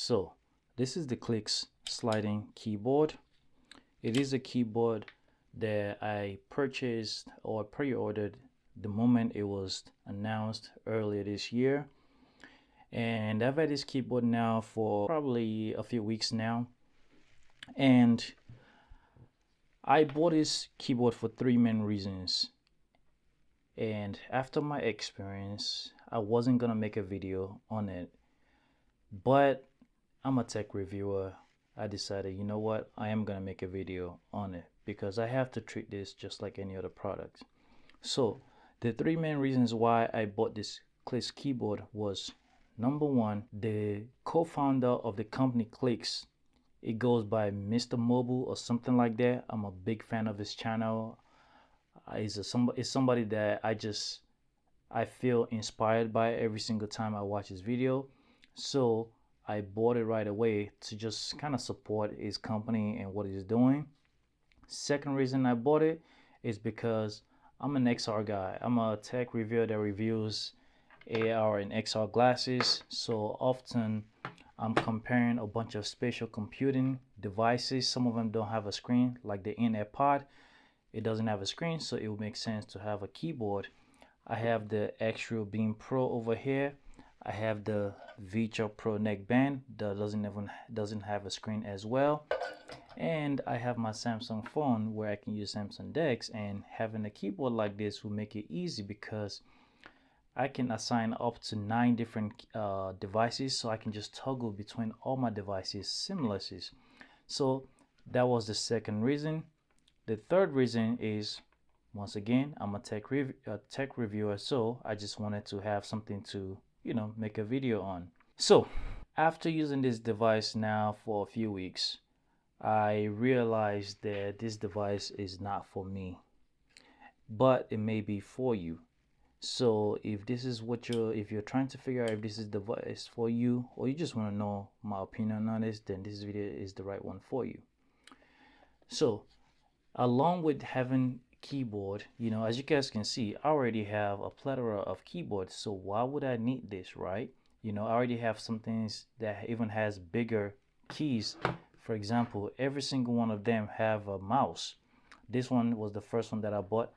So this is the Clicks sliding keyboard. It is a keyboard that I purchased or pre-ordered the moment it was announced earlier this year. And I've had this keyboard now for probably a few weeks now. And I bought this keyboard for three main reasons. And after my experience, I wasn't gonna make a video on it, but I'm a tech reviewer. I decided, you know what, I am gonna make a video on it because I have to treat this just like any other product. So the three main reasons why I bought this Clicks keyboard was, number one, the co-founder of the company Clicks, it goes by Mr. Mobile or something like that. I'm a big fan of his channel. He's somebody that I feel inspired by every single time I watch his video. So I bought it right away to just kind of support his company and what he's doing. Second reason I bought it is because I'm an XR guy. I'm a tech reviewer that reviews AR and XR glasses. So often I'm comparing a bunch of spatial computing devices. Some of them don't have a screen, like the In-Ear-Pod. It doesn't have a screen, so it would make sense to have a keyboard. I have the Extro Beam Pro over here. I have the VTRA Pro neckband that doesn't have a screen as well. And I have my Samsung phone where I can use Samsung DeX, and having a keyboard like this will make it easy because I can assign up to 9 different devices, so I can just toggle between all my devices seamlessly. So that was the second reason. The third reason is, once again, I'm a tech reviewer, so I just wanted to have something to, make a video on. So after using this device now for a few weeks, I realized that this device is not for me, but it may be for you. So if this is if you're trying to figure out if this is the device for you, or you just want to know my opinion on this, then this video is the right one for you. So along with having keyboard, as you guys can see, I already have a plethora of keyboards, so why would I need this, right? I already have some things that even has bigger keys. For example, every single one of them have a mouse. This one was the first one that I bought.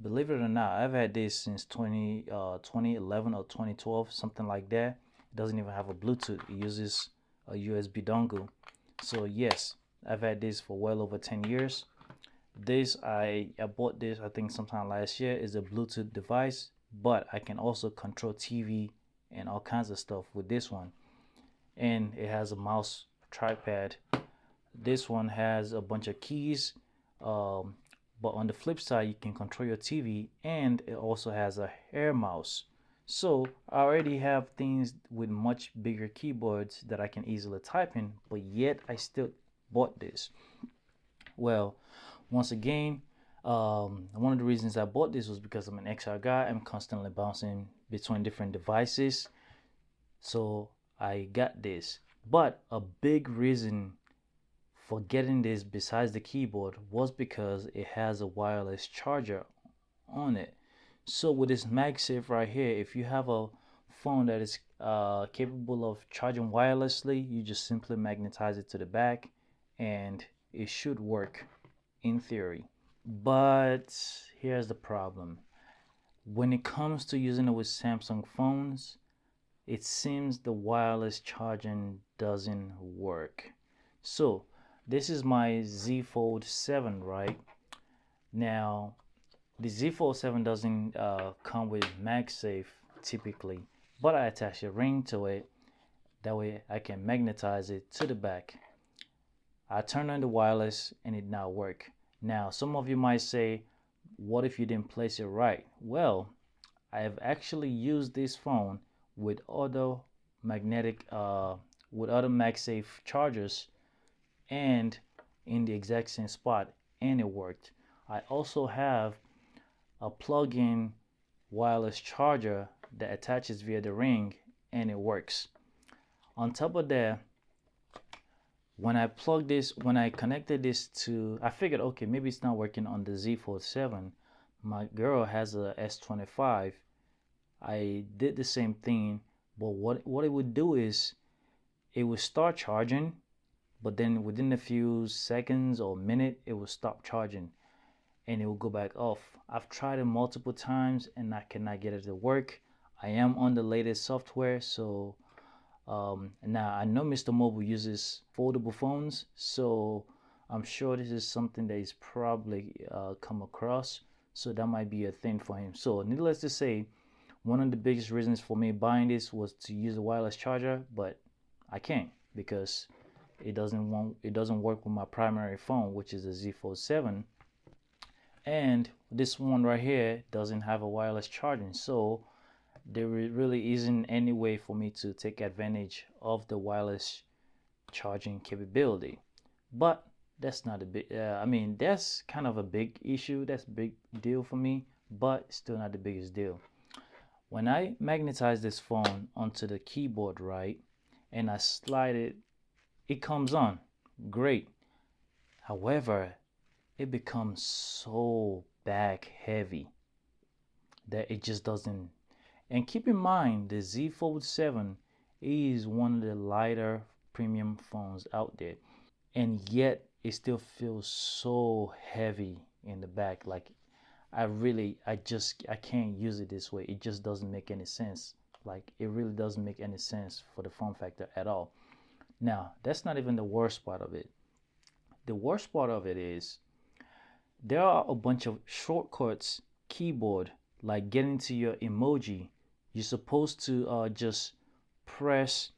Believe it or not, I've had this since 2011 or 2012, something like that. It doesn't even have a Bluetooth. It uses a USB dongle. So yes, I've had this for well over 10 years. This I bought this I think sometime last year. Is a Bluetooth device, but I can also control TV and all kinds of stuff with this one. And it has a mouse trackpad. This one has a bunch of keys, but on the flip side, you can control your TV, and it also has a hair mouse. So I already have things with much bigger keyboards that I can easily type in, but yet I still bought this. Well, once again, one of the reasons I bought this was because I'm an XR guy. I'm constantly bouncing between different devices, so I got this. But a big reason for getting this besides the keyboard was because it has a wireless charger on it. So with this MagSafe right here, if you have a phone that is capable of charging wirelessly, you just simply magnetize it to the back and it should work in theory. But here's the problem. When it comes to using it with Samsung phones, it seems the wireless charging doesn't work. So this is my Z Fold 7, right? Now the Z Fold 7 doesn't come with MagSafe typically, but I attach a ring to it. That way I can magnetize it to the back. I turn on the wireless and it now works. Now some of you might say, what if you didn't place it right? Well, I have actually used this phone with other MagSafe chargers and in the exact same spot, and it worked. I also have a plug-in wireless charger that attaches via the ring, and it works. On top of that, when I connected this to, I figured, okay, maybe it's not working on the Z Fold 7. My girl has a S25. I did the same thing, but what it would do is it will start charging, but then within a few seconds or minute, it will stop charging and it will go back off. I've tried it multiple times and I cannot get it to work. I am on the latest software, so now I know Mr. Mobile uses foldable phones, so I'm sure this is something that he's probably come across. So that might be a thing for him. So needless to say, one of the biggest reasons for me buying this was to use a wireless charger, but I can't because it doesn't work with my primary phone, which is the Z Fold 7, and this one right here doesn't have a wireless charging. So there really isn't any way for me to take advantage of the wireless charging capability. But that's not a big I mean, that's kind of a big issue, that's a big deal for me, but still not the biggest deal. When I magnetize this phone onto the keyboard, right, and I slide it, it comes on great. However, it becomes so back heavy that it just doesn't. And keep in mind, the Z Fold 7 is one of the lighter premium phones out there, and yet it still feels so heavy in the back. Like I can't use it this way. It just doesn't make any sense. Like it really doesn't make any sense for the form factor at all. Now, that's not even the worst part of it. The worst part of it is there are a bunch of shortcuts keyboard, like getting to your emoji. You're supposed to just press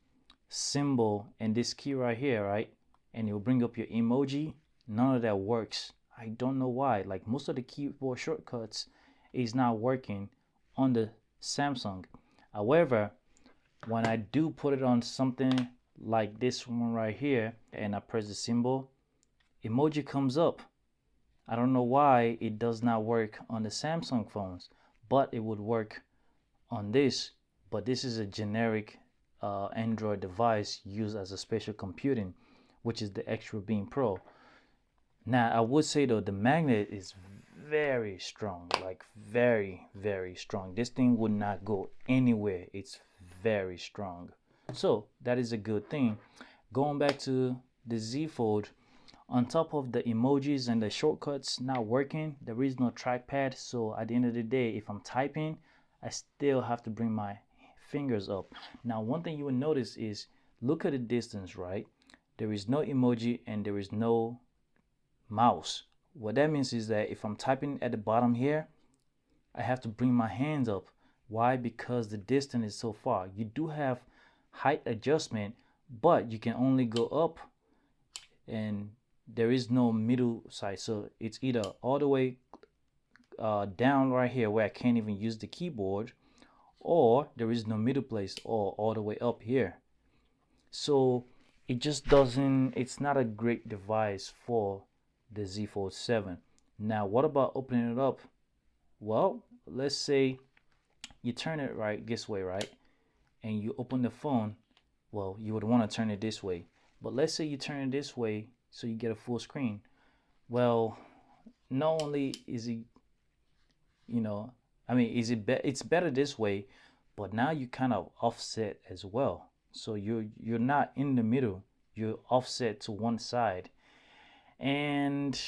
symbol and this key right here, right, and it will bring up your emoji. None of that works. I don't know why. Like most of the keyboard shortcuts is not working on the Samsung. However, when I do put it on something like this one right here and I press the symbol, emoji comes up. I don't know why it does not work on the Samsung phones, but it would work on this. But this is a generic Android device used as a special computing, which is the Extra Beam Pro. Now, I would say though, the magnet is very strong, like very, very strong. This thing would not go anywhere. It's very strong. So that is a good thing. Going back to the Z Fold, on top of the emojis and the shortcuts not working, there is no trackpad. So at the end of the day, if I'm typing, I still have to bring my fingers up. Now, one thing you will notice is look at the distance, right? There is no emoji and there is no mouse. What that means is that if I'm typing at the bottom here, I have to bring my hands up. Why? Because the distance is so far. You do have height adjustment, but you can only go up and there is no middle side. So it's either all the way down right here where I can't even use the keyboard, or there is no middle place, or all the way up here. So it just doesn't, it's not a great device for the Z Fold 7. Now, what about opening it up? Well, let's say you turn it right this way, right? And you open the phone. Well, you would want to turn it this way. But let's say you turn it this way so you get a full screen. Well, not only is it, it's better this way, but now you kind of offset as well. So you're not in the middle. You're offset to one side. And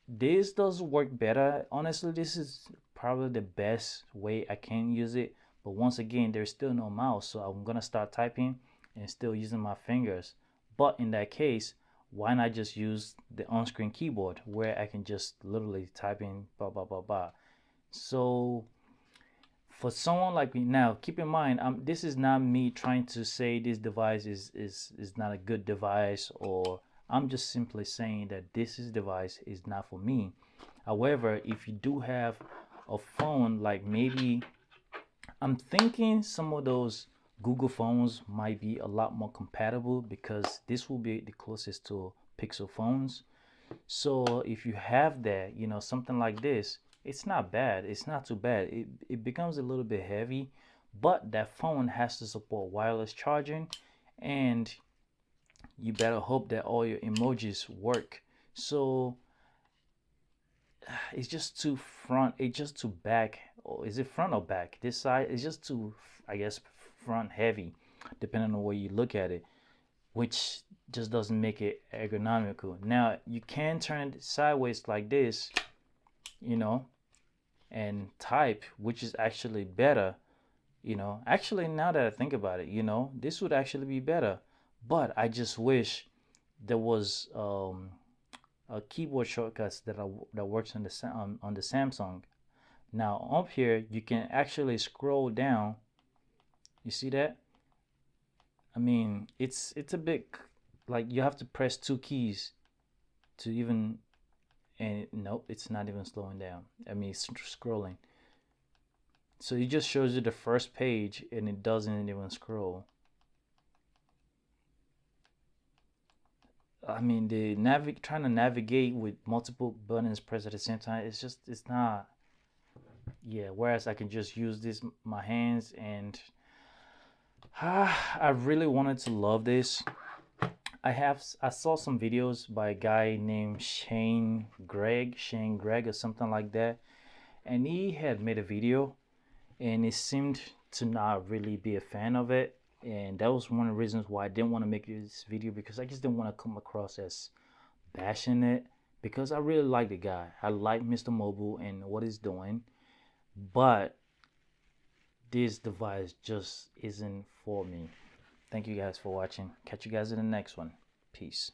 this does work better. Honestly, this is probably the best way I can use it. But once again, there's still no mouse, so I'm gonna start typing and still using my fingers. But in that case, why not just use the on-screen keyboard where I can just literally type in blah blah blah blah. So for someone like me, now keep in mind, this is not me trying to say this device is not a good device, or I'm just simply saying that this device is not for me. However, if you do have a phone, like maybe I'm thinking some of those Google phones might be a lot more compatible, because this will be the closest to Pixel phones. So if you have that, something like this, it's not bad. It's not too bad. It becomes a little bit heavy, but that phone has to support wireless charging, and you better hope that all your emojis work. So it's just too front, it's just too back, or is it front or back? This side is just too, I guess, front heavy, depending on where you look at it. which just doesn't make it ergonomical. Now you can turn it sideways like this, you know, and type, which is actually better. Actually, now that I think about it, this would actually be better. But I just wish there was a keyboard shortcuts that works on the Samsung. Now up here, you can actually scroll down. You see that? I mean, it's a bit like you have to press two keys to even, and nope, it's not even slowing down. I mean, it's scrolling. So it just shows you the first page and it doesn't even scroll. I mean, the trying to navigate with multiple buttons pressed at the same time, it's not. Yeah, whereas I can just use this my hands and I really wanted to love this. I saw some videos by a guy named Shane Greg or something like that, and he had made a video and it seemed to not really be a fan of it. And that was one of the reasons why I didn't want to make this video, because I just didn't want to come across as bashing it, because I really like the guy. I like Mr. Mobile and what he's doing, but this device just isn't for me. Thank you guys for watching. Catch you guys in the next one. Peace.